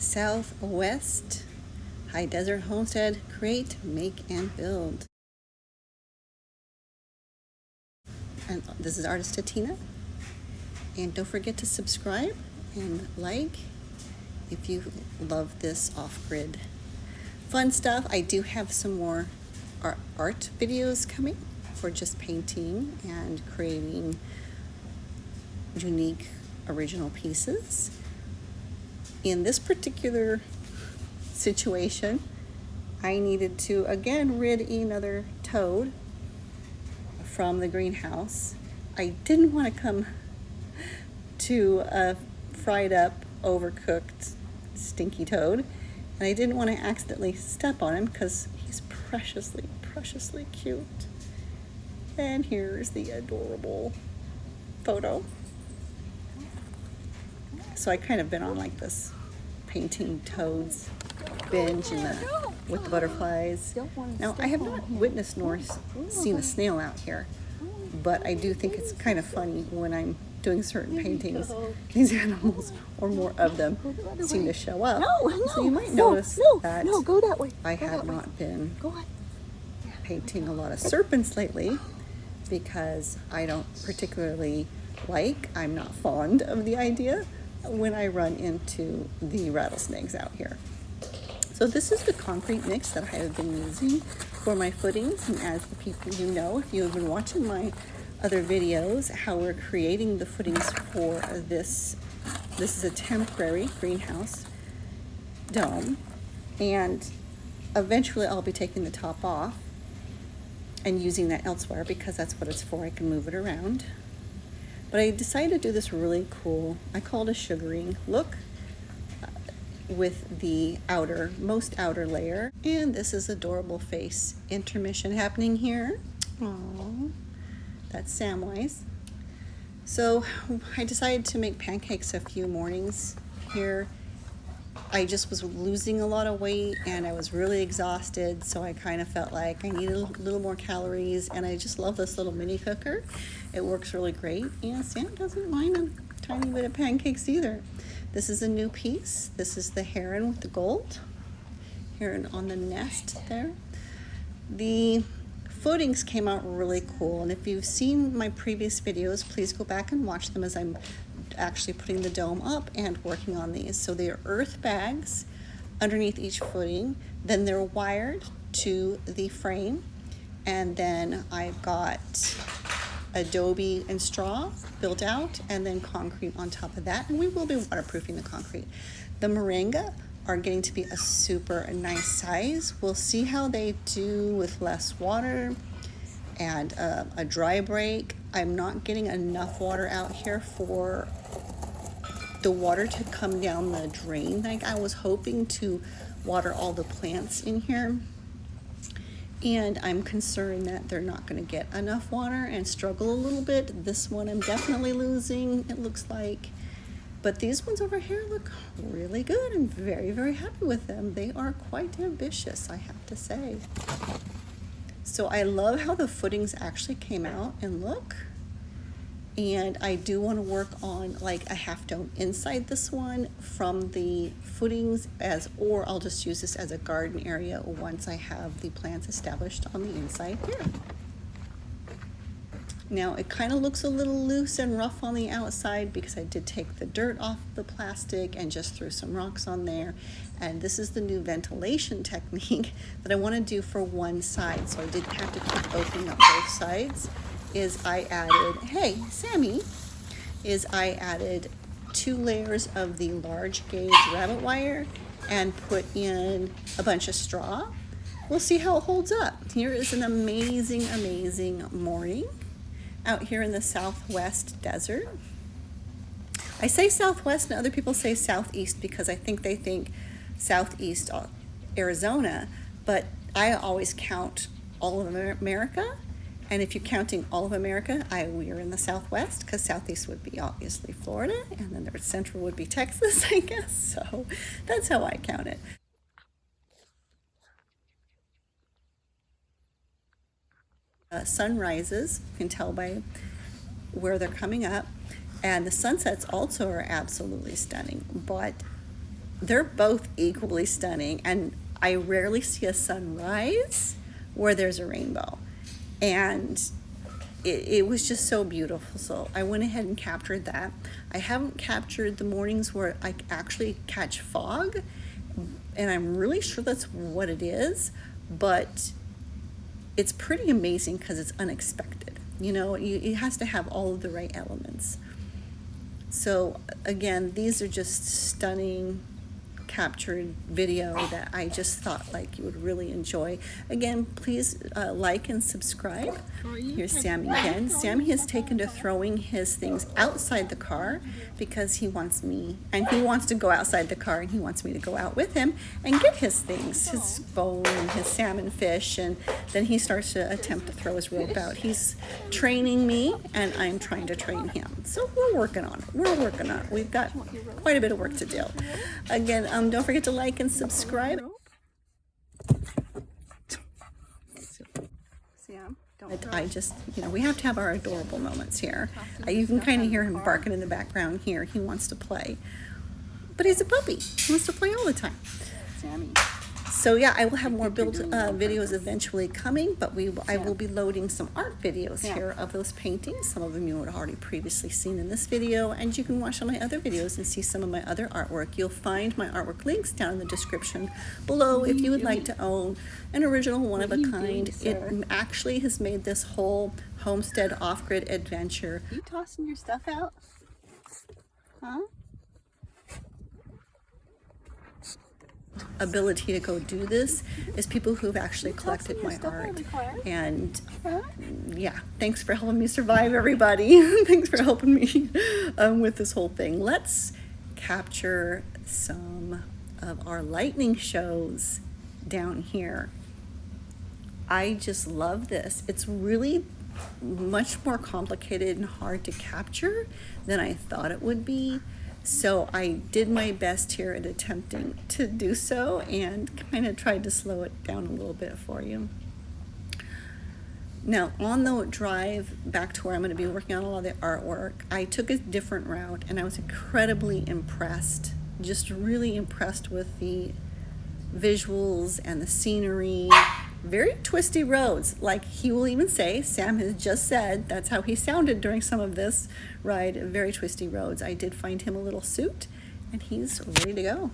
Southwest High Desert Homestead, create, make, and build. And this is artist Tatina. And don't forget to subscribe and like if you love this off-grid fun stuff. I do have some more art videos coming for just painting and creating unique original pieces. In this particular situation, I needed to again rid another toad from the greenhouse. I didn't want to come to a fried up, overcooked, stinky toad, and I didn't want to accidentally step on him because he's preciously, preciously cute. And here's the adorable photo. So I kind of been on like this painting toads binge with the butterflies. Now I have not witnessed nor seen a snail out here, but I do think it's kind of funny when I'm doing certain paintings, these animals or more of them seem to show up. So you might notice that I have not been painting a lot of serpents lately because I don't particularly I'm not fond of the idea when I run into the rattlesnakes out here. So this is the concrete mix that I have been using for my footings, and as the people you know, if you have been watching my other videos, how we're creating the footings for this. This is a temporary greenhouse dome, and eventually I'll be taking the top off and using that elsewhere because that's what it's for. I can move it around. But I decided to do this really cool, I call it a sugaring look with the most outer layer. And this is adorable face intermission happening here. Aww, that's Samwise. So I decided to make pancakes a few mornings here. I just was losing a lot of weight and I was really exhausted, so I kind of felt like I needed a little more calories, and I just love this little mini cooker. It works really great, and Sam doesn't mind a tiny bit of pancakes either. This is a new piece. This is the heron with the gold. Heron on the nest there. The footings came out really cool, and if you've seen my previous videos, please go back and watch them as I'm actually putting the dome up and working on these. So they are earth bags underneath each footing, then they're wired to the frame, and then I've got adobe and straw built out, and then concrete on top of that, and we will be waterproofing the concrete. The moringa are getting to be a super nice size. We'll see how they do with less water and a dry break. I'm not getting enough water out here for the water to come down the drain like I was hoping to water all the plants in here. And I'm concerned that they're not going to get enough water and struggle a little bit. This one I'm definitely losing, it looks like. But these ones over here look really good. I'm very, very happy with them. They are quite ambitious, I have to say. So I love how the footings actually came out and look. And I do want to work on like a half dome inside this one from the footings, or I'll just use this as a garden area once I have the plants established on the inside here. Now it kind of looks a little loose and rough on the outside because I did take the dirt off the plastic and just threw some rocks on there. And this is the new ventilation technique that I want to do for one side, so I didn't have to keep opening up both sides. I added 2 layers of the large gauge rabbit wire and put in a bunch of straw. We'll see how it holds up. Here is an amazing, amazing morning out here in the Southwest desert. I say Southwest and other people say Southeast because I think they think Southeast Arizona, but I always count all of America. And if you're counting all of America, we are in the Southwest because Southeast would be obviously Florida, and then the Central would be Texas, I guess. So that's how I count it. Sunrises, you can tell by where they're coming up, and the sunsets also are absolutely stunning. But they're both equally stunning, and I rarely see a sunrise where there's a rainbow. And it was just so beautiful. So I went ahead and captured that. I haven't captured the mornings where I actually catch fog, and I'm really sure that's what it is, but it's pretty amazing because it's unexpected. You know, it has to have all of the right elements. So again, these are just stunning captured video that I just thought like you would really enjoy. Again, please like and subscribe. Here's Sammy again. Sammy has taken to throwing his things outside the car because he wants me, and he wants to go outside the car, and he wants me to go out with him and get his things, his bone and his salmon fish, and then he starts to attempt to throw his rope out. He's training me, and I'm trying to train him. So we're working on it. We're working on it. We've got quite a bit of work to do. Again, don't forget to like and subscribe. I just, you know, we have to have our adorable moments here. You can kind of hear him barking in the background here. He wants to play. But he's a puppy. He wants to play all the time. Sammy. So yeah, I will have more build videos eventually coming, but I will be loading some art videos here of those paintings. Some of them you had already previously seen in this video, and you can watch all my other videos and see some of my other artwork. You'll find my artwork links down in the description below if you would like to own an original one-of-a-kind. It actually has made this whole homestead off-grid adventure. Are you tossing your stuff out? Huh? Ability to go do this is people who've actually collected my art. And yeah, thanks for helping me survive, everybody. Thanks for helping me with this whole thing. Let's capture some of our lightning shows down here. I just love this. It's really much more complicated and hard to capture than I thought it would be. So I did my best here at attempting to do so, and kind of tried to slow it down a little bit for you. Now, on the drive back to where I'm going to be working on a lot of the artwork, I took a different route, and I was incredibly impressed, just really impressed with the visuals and the scenery. Very twisty roads, like he will even say, Sam has just said, that's how he sounded during some of this ride, very twisty roads. I did find him a little suit, and he's ready to go.